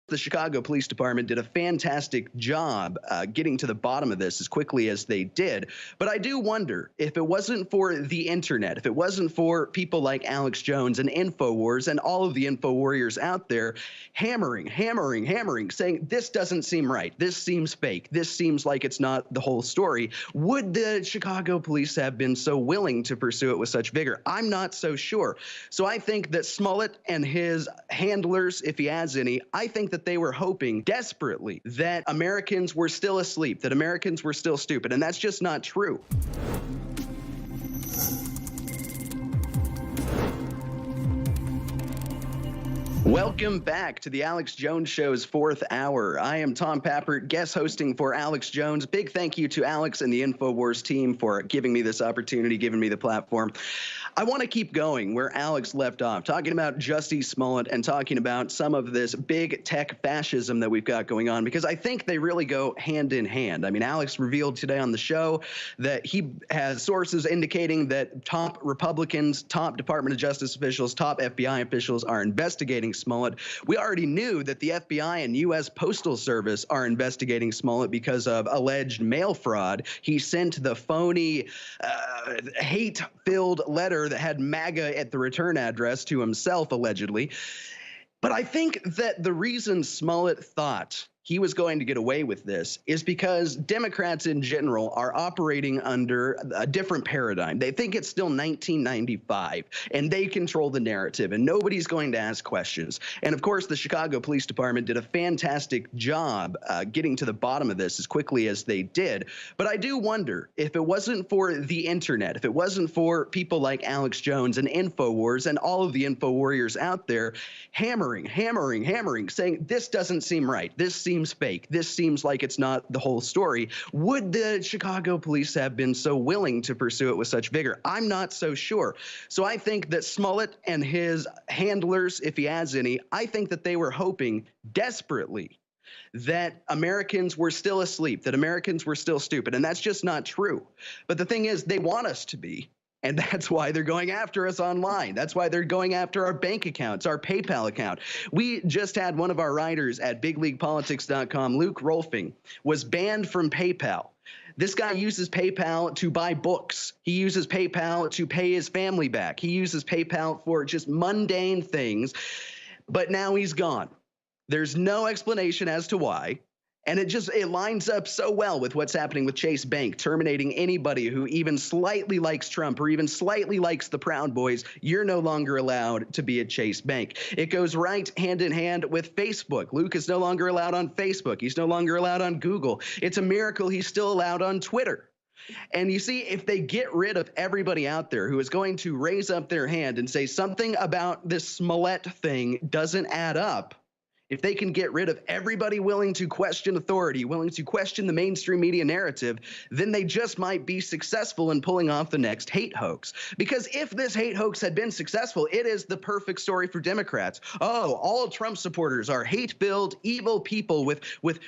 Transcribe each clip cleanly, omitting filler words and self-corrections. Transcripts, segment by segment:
The Chicago Police Department did a fantastic job getting to the bottom of this as quickly as they did. But I do wonder if it wasn't for the internet, if it wasn't for people like Alex Jones and InfoWars and all of the info warriors out there hammering, saying this doesn't seem right, this seems fake, this seems like it's not the whole story, would the Chicago police have been so willing to pursue it with such vigor? I'm not so sure. So I think that Smollet and his handlers, if he has any, I think that they were hoping desperately that Americans were still asleep, that Americans were still stupid, and that's just not true. Welcome back to the Alex Jones Show's fourth hour. I am Tom Pappert, guest hosting for Alex Jones. Big thank you to Alex and the InfoWars team for giving me this opportunity, giving me the platform. I want to keep going where Alex left off, talking about Jussie Smollett and talking about some of this big tech fascism that we've got going on, because I think they really go hand in hand. I mean, Alex revealed today on the show that he has sources indicating that top Republicans, top Department of Justice officials, top FBI officials are investigating Smollet. We already knew that the FBI and U.S. Postal Service are investigating Smollet because of alleged mail fraud. He sent the phony, hate-filled letter that had MAGA at the return address to himself, allegedly. But I think that the reason Smollet thought he was going to get away with this is because Democrats in general are operating under a different paradigm. They think it's still 1995 and they control the narrative and nobody's going to ask questions. And of course, the Chicago Police Department did a fantastic job getting to the bottom of this as quickly as they did. But I do wonder if it wasn't for the internet, if it wasn't for people like Alex Jones and InfoWars and all of the info warriors out there hammering, saying this doesn't seem right, this seems fake, this seems like it's not the whole story, would the Chicago police have been so willing to pursue it with such vigor? I'm not so sure. So I think that Smollet and his handlers, if he has any, I think that they were hoping desperately that Americans were still asleep, that Americans were still stupid, and that's just not true. But the thing is, they want us to be. And that's why they're going after us online. That's why they're going after our bank accounts, our PayPal account. We just had one of our writers at bigleaguepolitics.com, Luke Rolfing, was banned from PayPal. This guy uses PayPal to buy books. He uses PayPal to pay his family back. He uses PayPal for just mundane things. But now he's gone. There's no explanation as to why. And it lines up so well with what's happening with Chase Bank, terminating anybody who even slightly likes Trump or even slightly likes the Proud Boys. You're no longer allowed to be at Chase Bank. It goes right hand in hand with Facebook. Luke is no longer allowed on Facebook. He's no longer allowed on Google. It's a miracle he's still allowed on Twitter. And you see, if they get rid of everybody out there who is going to raise up their hand and say something about this Smollet thing doesn't add up, if they can get rid of everybody willing to question authority, willing to question the mainstream media narrative, then they just might be successful in pulling off the next hate hoax. Because if this hate hoax had been successful, it is the perfect story for Democrats. Oh, all Trump supporters are hate-filled, evil people with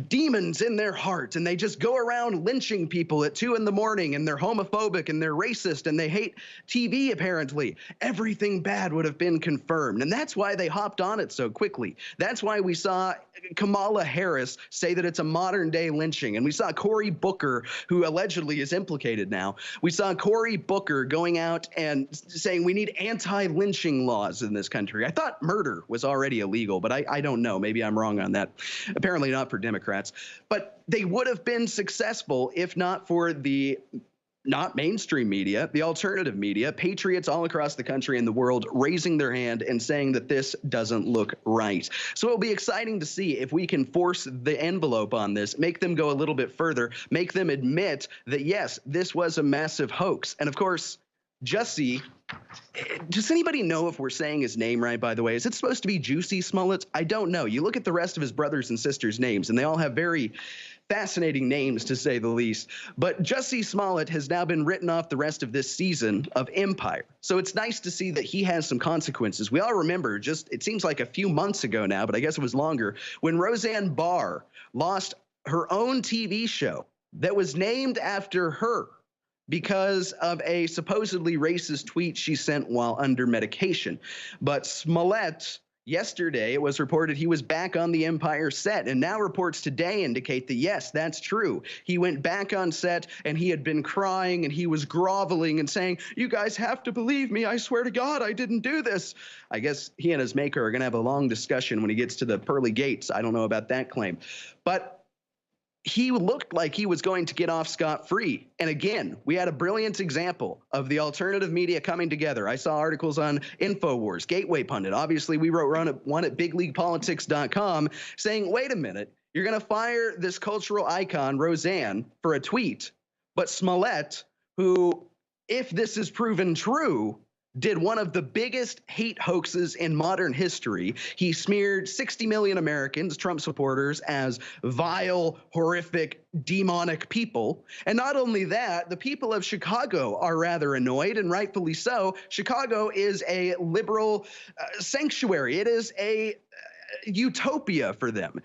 demons in their heart, and they just go around lynching people at 2 in the morning, and they're homophobic, and they're racist, and they hate TV, apparently. Everything bad would have been confirmed, and that's why they hopped on it so quickly. That's why we saw Kamala Harris say that it's a modern-day lynching, and we saw Cory Booker, who allegedly is implicated now. We saw Cory Booker going out and saying we need anti-lynching laws in this country. I thought murder was already illegal, but I don't know. Maybe I'm wrong on that. Apparently not for Democrats. But they would have been successful if not for the not mainstream media, the alternative media, patriots all across the country and the world raising their hand and saying that this doesn't look right. So it'll be exciting to see if we can force the envelope on this, make them go a little bit further, make them admit that, yes, this was a massive hoax. And of course, Jussie, does anybody know if we're saying his name right, by the way? Is it supposed to be Juicy Smollett? I don't know. You look at the rest of his brothers and sisters' names, and they all have very fascinating names, to say the least. But Jussie Smollett has now been written off the rest of this season of Empire. So it's nice to see that he has some consequences. We all remember, it seems like a few months ago now, but I guess it was longer, when Roseanne Barr lost her own TV show that was named after her because of a supposedly racist tweet she sent while under medication. But Smollet Yesterday, it was reported he was back on the Empire set, and now reports today indicate that, yes, that's true. He went back on set, and he had been crying, and he was groveling and saying, "You guys have to believe me. I swear to God, I didn't do this." I guess he and his maker are going to have a long discussion when he gets to the pearly gates. I don't know about that claim. But he looked like he was going to get off scot-free. And again, we had a brilliant example of the alternative media coming together. I saw articles on InfoWars, Gateway Pundit. Obviously, we wrote one at bigleaguepolitics.com saying, wait a minute, you're going to fire this cultural icon, Roseanne, for a tweet. But Smollet, who, if this is proven true, did one of the biggest hate hoaxes in modern history. He smeared 60 million Americans, Trump supporters, as vile, horrific, demonic people. And not only that, the people of Chicago are rather annoyed, and rightfully so. Chicago is a liberal sanctuary. It is a utopia for them.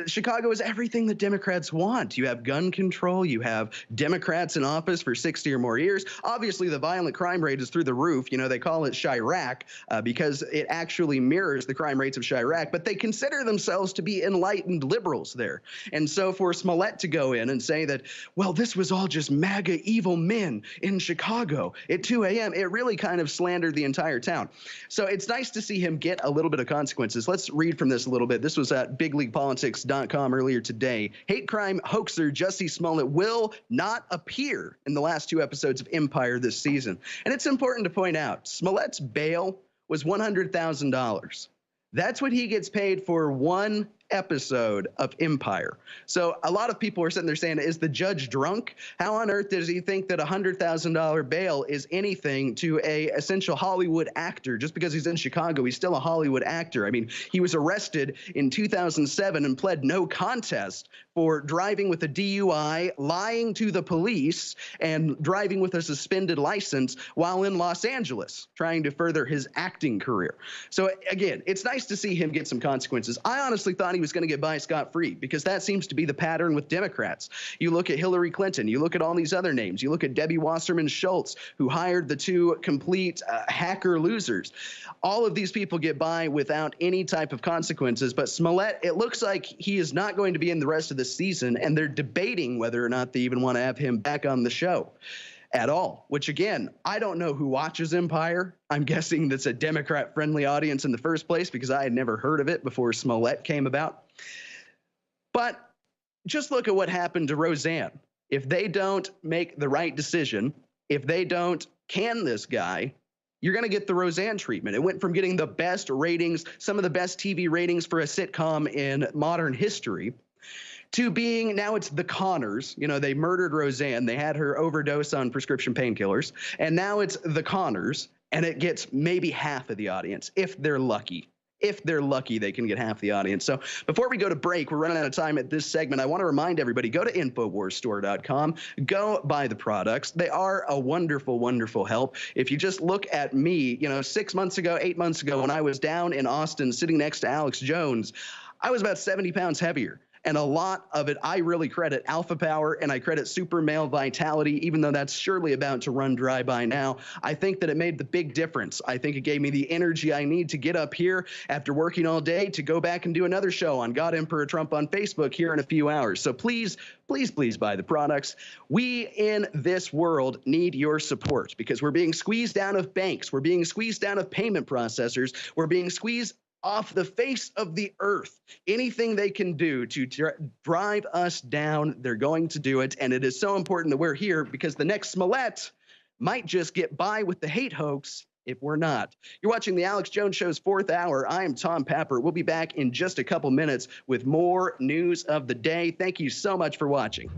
Chicago is everything that Democrats want. You have gun control. You have Democrats in office for 60 or more years. Obviously, the violent crime rate is through the roof. You know, they call it Chirac because it actually mirrors the crime rates of Chirac, but they consider themselves to be enlightened liberals there. And so for Smollet to go in and say that, well, this was all just MAGA evil men in Chicago at 2 a.m., it really kind of slandered the entire town. So it's nice to see him get a little bit of consequences. Let's read from this a little bit. This was at bigleaguepolitics.com earlier today. Hate crime hoaxer Jussie Smollett will not appear in the last 2 episodes of Empire this season. And it's important to point out, Smollett's bail was $100,000. That's what he gets paid for one episode of Empire. So a lot of people are sitting there saying, is the judge drunk? How on earth does he think that $100,000 bail is anything to a essential Hollywood actor? Just because he's in Chicago, he's still a Hollywood actor. I mean, he was arrested in 2007 and pled no contest for driving with a DUI, lying to the police, and driving with a suspended license while in Los Angeles, trying to further his acting career. So again, it's nice to see him get some consequences. I honestly thought he was going to get by scot-free because that seems to be the pattern with Democrats. You look at Hillary Clinton, you look at all these other names, you look at Debbie Wasserman Schultz, who hired the 2 complete hacker losers. All of these people get by without any type of consequences, but Smollet, it looks like he is not going to be in the rest of the season, and they're debating whether or not they even want to have him back on the show at all, which again, I don't know who watches Empire. I'm guessing that's a Democrat-friendly audience in the first place because I had never heard of it before Smollet came about. But just look at what happened to Roseanne. If they don't make the right decision, if they don't can this guy, you're going to get the Roseanne treatment. It went from getting the best ratings, some of the best TV ratings for a sitcom in modern history, to being, now it's the Connors. You know, they murdered Roseanne. They had her overdose on prescription painkillers. And now it's the Connors, and it gets maybe half of the audience, if they're lucky. If they're lucky, they can get half the audience. So before we go to break, we're running out of time at this segment. I want to remind everybody, go to InfoWarsStore.com. Go buy the products. They are a wonderful, wonderful help. If you just look at me, you know, 6 months ago, 8 months ago, when I was down in Austin sitting next to Alex Jones, I was about 70 pounds heavier. And a lot of it, I really credit Alpha Power and I credit Super Male Vitality, even though that's surely about to run dry by now. I think that it made the big difference. I think it gave me the energy I need to get up here after working all day to go back and do another show on God Emperor Trump on Facebook here in a few hours. So please, please, please buy the products. We in this world need your support because we're being squeezed out of banks. We're being squeezed out of payment processors. We're being squeezed off the face of the earth. Anything they can do to drive us down, they're going to do it. And it is so important that we're here because the next Smollet might just get by with the hate hoax if we're not. You're watching the Alex Jones Show's 4th hour. I am Tom Papper. We'll be back in just a couple minutes with more news of the day. Thank you so much for watching.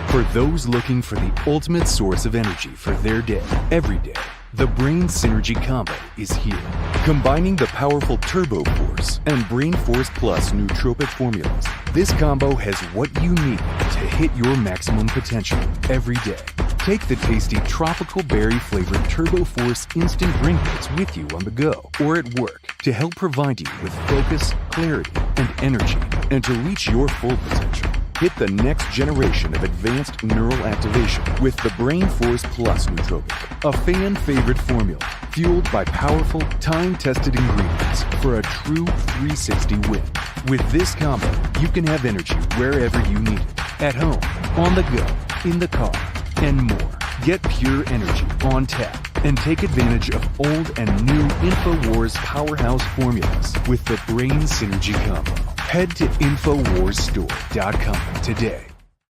For those looking for the ultimate source of energy for their day, every day, the Brain Synergy Combo is here. Combining the powerful Turbo Force and Brain Force Plus nootropic formulas, this combo has what you need to hit your maximum potential every day. Take the tasty tropical berry-flavored Turbo Force instant drink mix with you on the go or at work to help provide you with focus, clarity, and energy, and to reach your full potential. Hit the next generation of advanced neural activation with the Brain Force Plus nootropic, a fan-favorite formula fueled by powerful, time-tested ingredients for a true 360 win. With this combo, you can have energy wherever you need it. At home, on the go, in the car, and more. Get pure energy on tap and take advantage of old and new InfoWars powerhouse formulas with the Brain Synergy Combo. Head to InfoWarsStore.com today